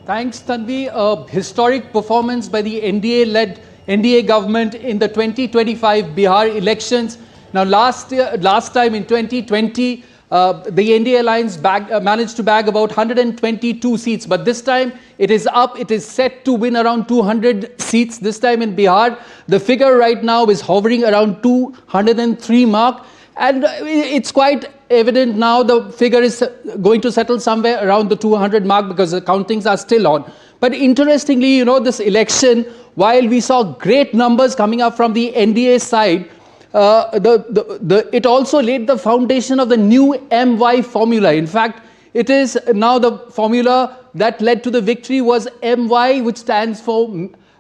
Thanks, Tanvi. A historic performance by the NDA-led NDA government in the 2025 Bihar elections. Now, last time in 2020, the NDA alliance managed to bag about 122 seats, but this time it is up. It is set to win around 200 seats. This time in Bihar, the figure right now is hovering around 203 mark, and it's quite evident now the figure is going to settle somewhere around the 200 mark because the countings are still on. But interestingly, you know, this election, while we saw great numbers coming up from the NDA side, it also laid the foundation of the new MY formula. In fact, it is now the formula that led to the victory was MY, which stands for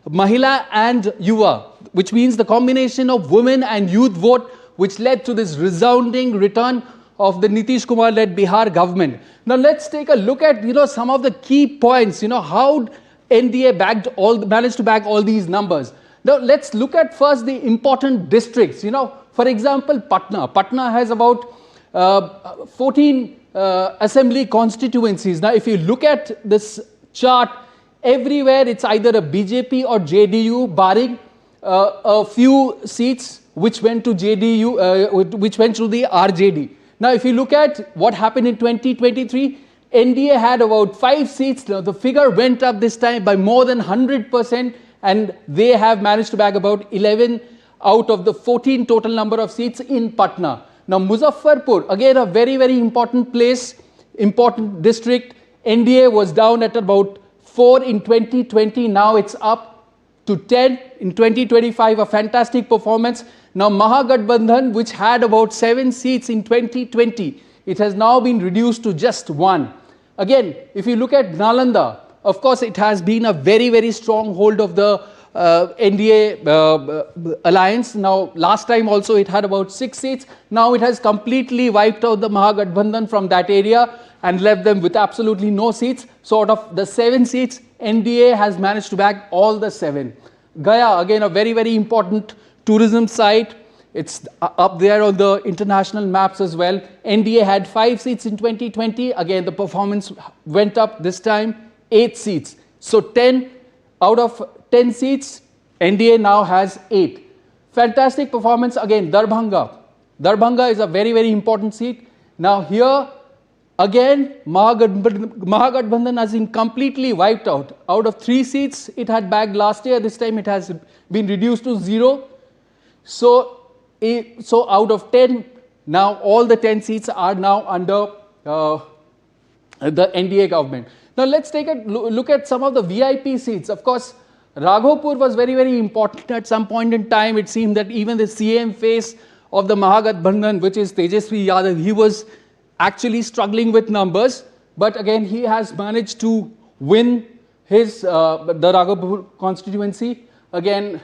Mahila and Yuva, which means the combination of women and youth vote, which led to this resounding return of the Nitish Kumar led Bihar government. Now let's take a look at, you know, some of the key points, you know, how NDA managed to bag all these numbers. Now let's look at first the important districts. You know, for example, Patna. Patna has about 14 assembly constituencies. Now if you look at this chart, everywhere it's either a BJP or JDU, barring a few seats which went to JDU, which went to the RJD. Now, if you look at what happened in 2023, NDA had about 5 seats. Now, the figure went up this time by more than 100%, and they have managed to bag about 11 out of the 14 total number of seats in Patna. Now, Muzaffarpur, again a very, very important place, important district. NDA was down at about 4 in 2020. Now it's up to 10 in 2025, a fantastic performance. Now Mahagathbandhan, which had about 7 seats in 2020, it has now been reduced to just 1. Again, if you look at Nalanda, of course it has been a very, very strong hold of the NDA alliance. Now last time also it had about 6 seats. Now it has completely wiped out the Mahagathbandhan from that area and left them with absolutely no seats. So out of the 7 seats, NDA has managed to bag all the 7. Gaya, again a very, very important tourism site. It's up there on the international maps as well. NDA had 5 seats in 2020. Again, the performance went up this time, 8 seats. So 10 out of 10 seats, NDA now has 8. Fantastic performance. Again, Darbhanga. Darbhanga is a very, very important seat. Now here, again, Mahagathbandhan has been completely wiped out. Out of 3 seats it had bagged last year, this time it has been reduced to 0. So out of 10, now all the 10 seats are now under the NDA government. Now let's take a look at some of the VIP seats. Of course, Raghavpur was very, very important at some point in time. It seemed that even the CM face of the Mahagathbandhan, which is Tejasvi Yadav, he was actually struggling with numbers, but again he has managed to win his the Raghavpur constituency. Again